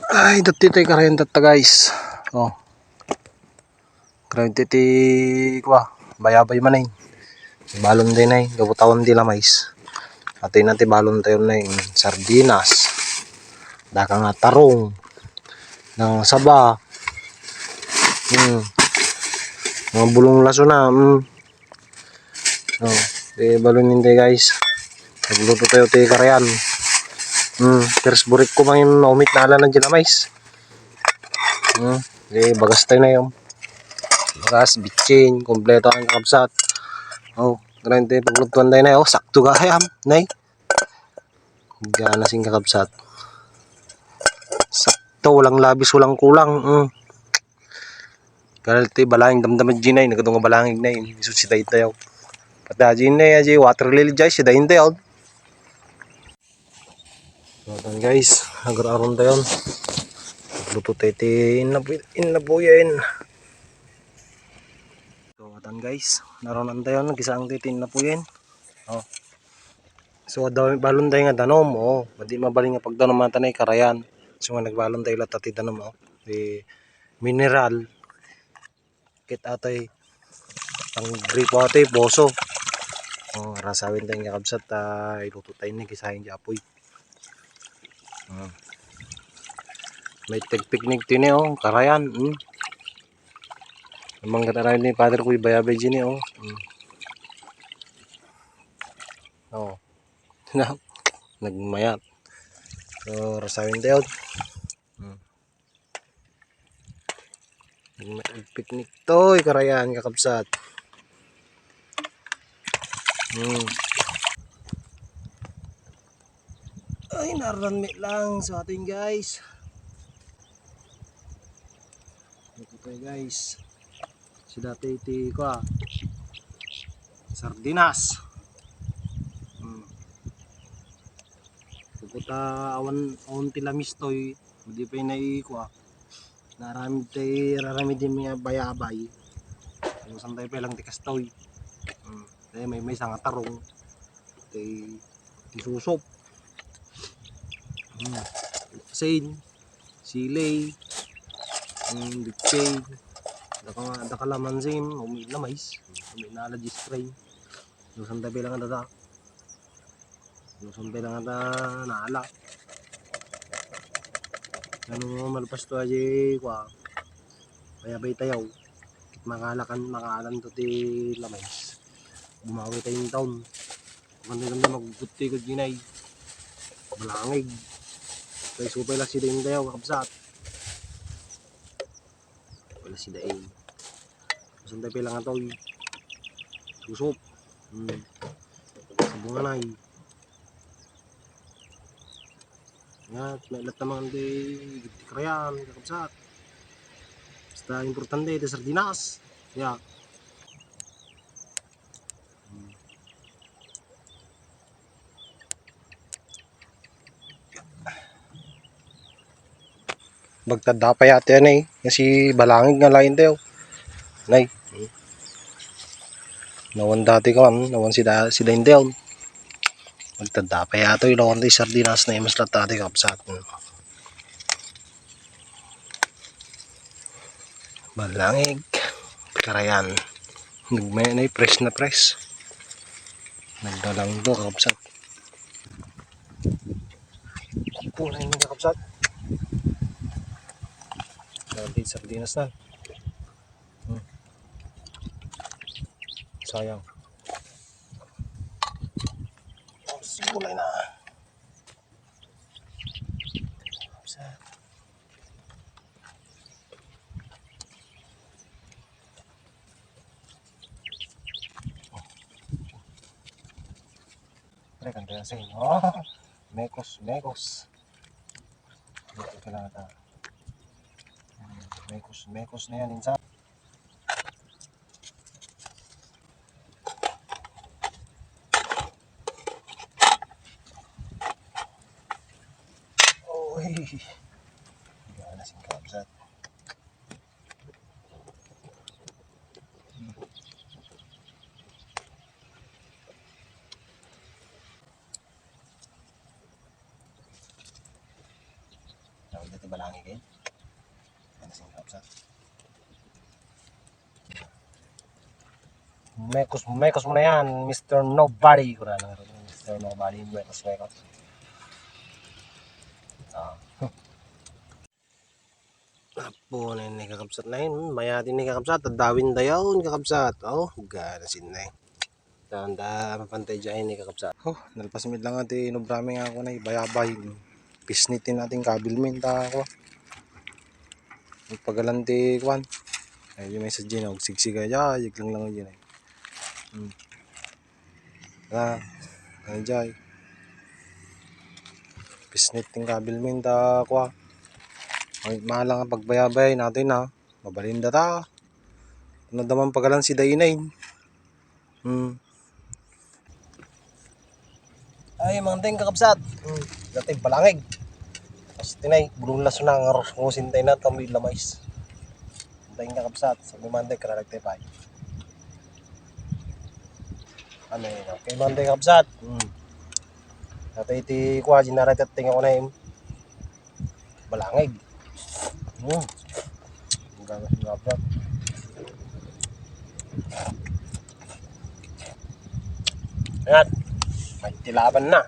Ay, dati tayo karayan data guys. Oh. Karayan titi kwa. Bayabay man eh. Balon din eh. Gabutawan din mais. Atay natin balon tayo na eh. Sardinas. Daka nga tarong. Nang saba. Mga bulong laso na. Oh. Balunin tayo guys. Nagluto tayo tayo karayan. Terus burik ko mang yung naumit na ala ng mais. Bagas tayo na yun. Bagas, bitchin, kompleto ang kakabsat. Oh, grande paglutuan tayo na yun. Sakto ka hayam, nay. Gana sing kakabsat. Sakto, walang labis, walang kulang. Kaya tayo balangin damdaman dyan na nagkatong balangin na yun. Iso si tayo tayo. Pata dyan na yun, water lily dyan, si tayo tayo. So, guys, agar-aron tayo. Luto tayo inabuyan. So, atan guys, naroon tayo, nagisang tayo inabuyan. Oh. So, balon tayo nga danom, Madi mabaling nga pagdanom natin ay karayan. So, nga nagbalon tayo lahat ati danom, mineral. Kit atay, pang gripo atay, boso. Rasawin tayo nga kabsat, iluto tayo na, gisahin di apoy. May tagpiknik din karayan. Namang katarayan ni Father ko, bayabay dyan nagmayat. So, rasawin tayo. Picnic to, karayan kakabsat. Ay, naranmi lang sa atin guys. Ito guys. Si dati iti ko sardinas. Puputa awan tilamis toy. Hindi pa inay ko Narami din mga bayabay. Usan tayo pa lang tikas toy. May sanga tarong. Tisusop. Sain. Silay. Bitchay. Daka laman sim. Umi na mais. Umi na allergy spray. Usan tayo lang dada. Usan tayo lang dada naala. Ano malpas to aja kwa. Bayabay tayo. Makaalan to ti lamais. Bumawi tayong taon. Ganda magbuti ko ginay. Balangig. Kaya supay lang si Dain tayo kakabsat. Wala si Dain. Masan tayo lang ito. Susop. Sabunganay. Yan, may ilat naman di karayan kakabsat. Basta importante ito sardinas. Yeah. Bagtanda pa yata yan kasi balangig nga lain tayo. Nay. Nawan dati ko nawan si Dain tayo. Magtanda pa yata yung lawan tayo sardinas na imas lahat dati kapsat. Balangig. Karayan. Nagmaya na press na press. Nagdalang do kapsat. Pulay na kapsat. Nanti sardinas na. Sayang. Pulay na. Kapsat. Pre, kanta sa inyo. Mekos. Ito kailangan na. Mekos na yan insan. Gana sing kapsat. dati balangi kayo. Ano sing kapsat? Mekos mo na yan, Mr. Nobody. Kuna lang Mr. Nobody, mekos. Apo na yung kakapsat na yun. Mayatin ni kakapsat. Tadawin dayaw ni kakapsat. Oh, gana sin na yun. Tanda, mapantay dyan ni kakapsat. Oh, nalpasimid lang natin. Inubrami nga ako na ibayabay. Pisnitin natin kabilmin. Ta ako. Pagalanti kwan. Ay, yung may sa dyan. Huwag sigsiga. Yag lang dyan. Ay, dyan. Pisnitin kabilmin. Ta ako. Ay, mahal lang ang pagbayabay natin ha. Mabalinda ta. Ano naman pagalan si Dainain. Ay, mga ting kakabsat. Dati palangig. Tapos tinay, bulong laso na nga ngusin tayo na tambil na mais. Ting kakabsat. Sa bumante, kararagtay pa. Ano yun? Okay, mga ting kakabsat. Dati iti kuha, ginaratit at ting ako na yung balangig. Ang gano'n si kakabsat. Ayan. May tilaban na.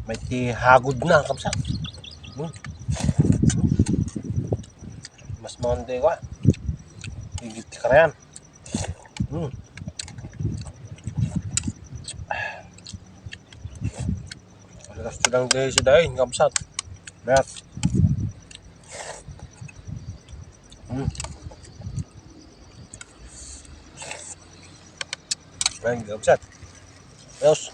May tihagod na kapsat. Mas monte ko. Higit ka na yan. Alakas lang dahil sa dahin kapsat. Mayat. Ayan kapsat. Ayos.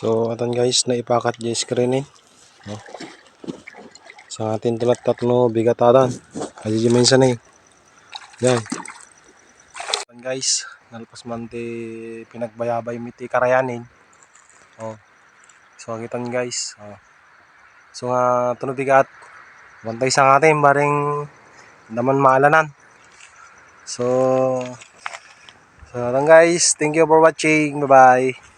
So, atan guys, naipakat di screen no? Sa atin tulat tatlo bigatadan. Kasi di minsan yan. Atan guys, nalpas man ti pinagbayabay miti karayanin. Oh. So, agitan guys. Oh. So, nga tuno bigat. Bantay sa atin, baring naman maalanan. So, atan guys, thank you for watching. Bye-bye.